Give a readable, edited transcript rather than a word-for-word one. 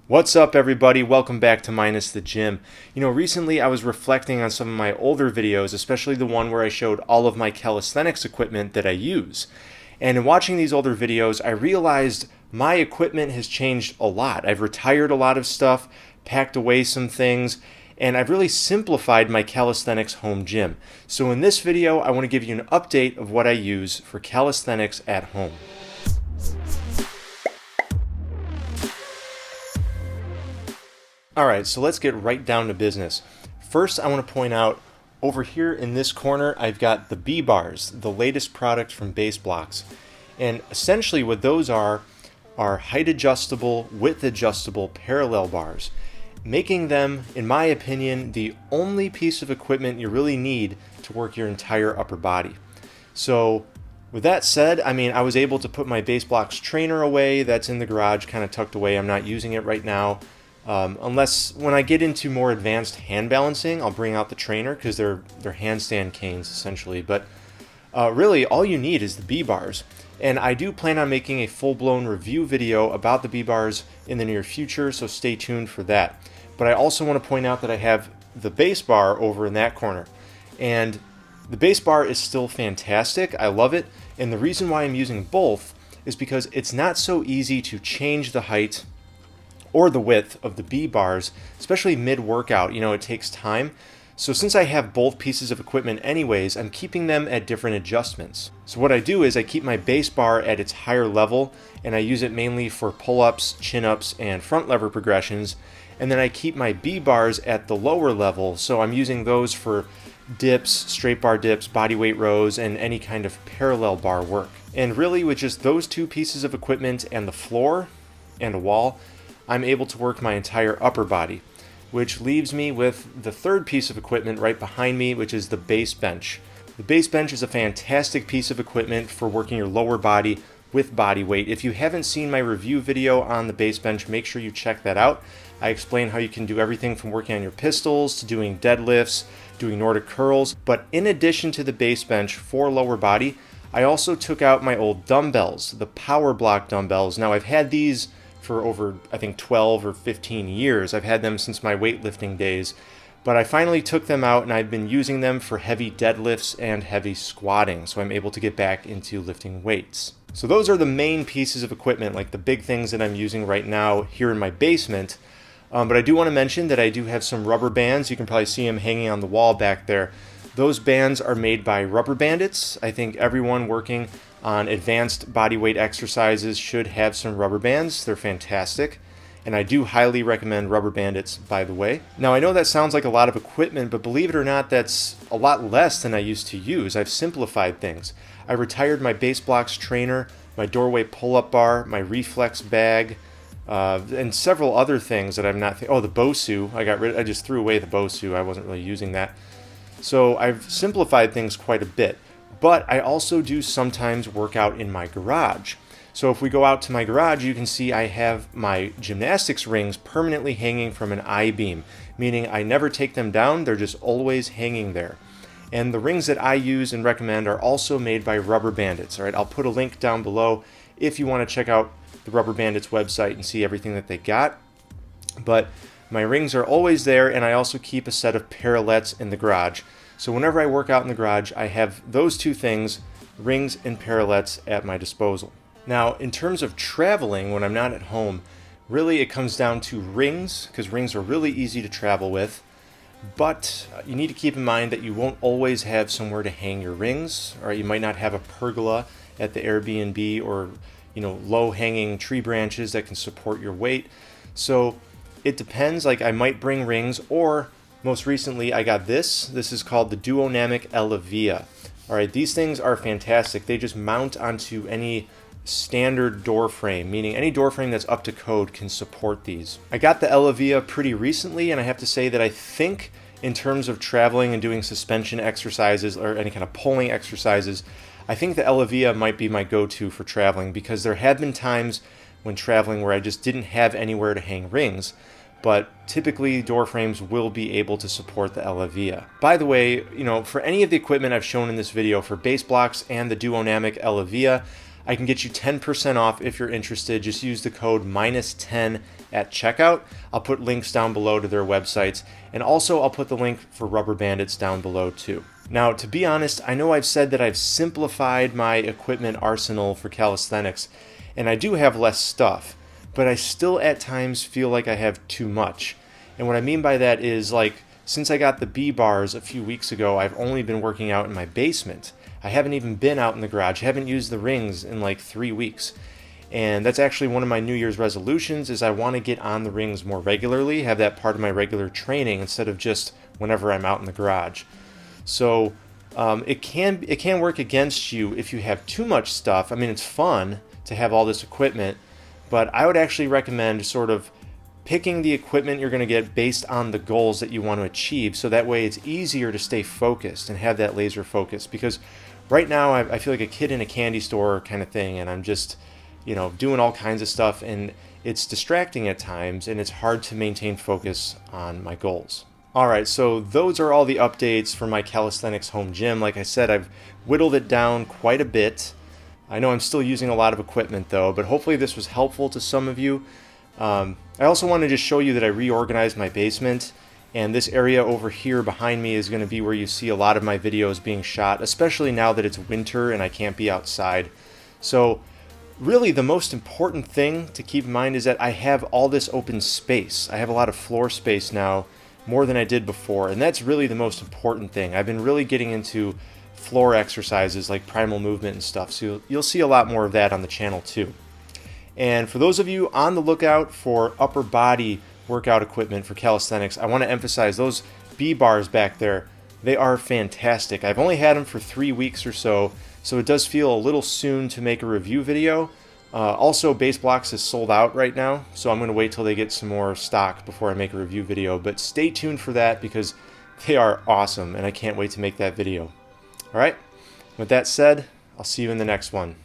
What's up, everybody? Welcome back to Minus the Gym. Recently I was reflecting on some of my older videos, especially the one where I showed all of my calisthenics equipment that I use. And in watching these older videos, I realized my equipment has changed a lot. I've retired a lot of stuff, packed away some things, and I've really simplified my calisthenics home gym. So in this video, I want to give you an update of what I use for calisthenics at home. Alright, so let's get right down to business. First, I want to point out over here in this corner, I've got the B-bars, the latest product from Base Blocks. And essentially what those are height adjustable, width adjustable parallel bars, making them, in my opinion, the only piece of equipment you really need to work your entire upper body. So with that said, I was able to put my Base Blocks trainer away. That's in the garage, kind of tucked away. I'm not using it right now. Unless when I get into more advanced hand balancing, I'll bring out the trainer because they're handstand canes essentially. But really, all you need is the B-bars. And I do plan on making a full-blown review video about the B-bars in the near future, so stay tuned for that. But I also want to point out that I have the base bar over in that corner. And the base bar is still fantastic. I love it. And the reason why I'm using both is because it's not so easy to change the height or the width of the B-bars, especially mid-workout. It takes time. So since I have both pieces of equipment anyways, I'm keeping them at different adjustments. So what I do is I keep my base bar at its higher level, and I use it mainly for pull-ups, chin-ups, and front lever progressions. And then I keep my B-bars at the lower level, so I'm using those for dips, straight bar dips, body weight rows, and any kind of parallel bar work. And really, with just those two pieces of equipment and the floor and a wall, I'm able to work my entire upper body, which leaves me with the third piece of equipment right behind me, which is the base bench. The base bench is a fantastic piece of equipment for working your lower body with body weight. If you haven't seen my review video on the base bench, make sure you check that out. I explain how you can do everything from working on your pistols to doing deadlifts, doing Nordic curls. But in addition to the base bench for lower body, I also took out my old dumbbells, the power block dumbbells. Now I've had these for over, I think, 12 or 15 years. I've had them since my weightlifting days, but I finally took them out and I've been using them for heavy deadlifts and heavy squatting, so I'm able to get back into lifting weights. So those are the main pieces of equipment, like the big things that I'm using right now here in my basement. But I do want to mention that I do have some rubber bands. You can probably see them hanging on the wall back there. Those bands are made by Rubber Bandits. I think everyone working on advanced bodyweight exercises should have some rubber bands. They're fantastic. And I do highly recommend Rubber Bandits, by the way. Now, I know that sounds like a lot of equipment, but believe it or not, that's a lot less than I used to use. I've simplified things. I retired my Base Blocks trainer, my doorway pull-up bar, my reflex bag, and several other things that I'm not... the Bosu. I just threw away the Bosu. I wasn't really using that. So I've simplified things quite a bit. But I also do sometimes work out in my garage. So if we go out to my garage, you can see I have my gymnastics rings permanently hanging from an I-beam, meaning I never take them down, they're just always hanging there. And the rings that I use and recommend are also made by Rubber Bandits. All right, I'll put a link down below if you want to check out the Rubber Bandits website and see everything that they got. But my rings are always there, and I also keep a set of parallettes in the garage. So whenever I work out in the garage, I have those two things, rings and parallettes, at my disposal. Now, in terms of traveling when I'm not at home, really it comes down to rings, because rings are really easy to travel with. But you need to keep in mind that you won't always have somewhere to hang your rings, or you might not have a pergola at the Airbnb or low-hanging tree branches that can support your weight. So it depends. Like, I might bring rings, or most recently, I got this. This is called the Duonamic Elevia. All right, these things are fantastic. They just mount onto any standard door frame, meaning any door frame that's up to code can support these. I got the Elevia pretty recently, and I have to say that I think in terms of traveling and doing suspension exercises or any kind of pulling exercises, I think the Elevia might be my go-to for traveling, because there have been times when traveling where I just didn't have anywhere to hang rings. But typically door frames will be able to support the Elevia. By the way, for any of the equipment I've shown in this video, for Base Blocks and the Duonamic Elevia, I can get you 10% off if you're interested. Just use the code -10 at checkout. I'll put links down below to their websites, and also I'll put the link for Rubber Bandits down below too. Now, to be honest, I know I've said that I've simplified my equipment arsenal for calisthenics, and I do have less stuff, but I still at times feel like I have too much. And what I mean by that is, like, since I got the B-bars a few weeks ago, I've only been working out in my basement. I haven't even been out in the garage. I haven't used the rings in like 3 weeks. And that's actually one of my New Year's resolutions, is I want to get on the rings more regularly, have that part of my regular training instead of just whenever I'm out in the garage. So it can work against you if you have too much stuff. I mean, it's fun to have all this equipment, but I would actually recommend sort of picking the equipment you're going to get based on the goals that you want to achieve, so that way it's easier to stay focused and have that laser focus. Because right now I feel like a kid in a candy store kind of thing, and I'm just, doing all kinds of stuff, and it's distracting at times, and it's hard to maintain focus on my goals. Alright, so those are all the updates for my calisthenics home gym. Like I said, I've whittled it down quite a bit. I know I'm still using a lot of equipment though, but hopefully this was helpful to some of you. I also want to just show you that I reorganized my basement, and this area over here behind me is going to be where you see a lot of my videos being shot, especially now that it's winter and I can't be outside. So really the most important thing to keep in mind is that I have all this open space. I have a lot of floor space now, more than I did before, and that's really the most important thing. I've been really getting into floor exercises like primal movement and stuff, so you'll see a lot more of that on the channel too. And for those of you on the lookout for upper body workout equipment for calisthenics, I want to emphasize those B-bars back there. They are fantastic. I've only had them for 3 weeks or so, so it does feel a little soon to make a review video. Also, Base Blocks is sold out right now, so I'm going to wait till they get some more stock before I make a review video. But stay tuned for that, because they are awesome, and I can't wait to make that video. Alright, with that said, I'll see you in the next one.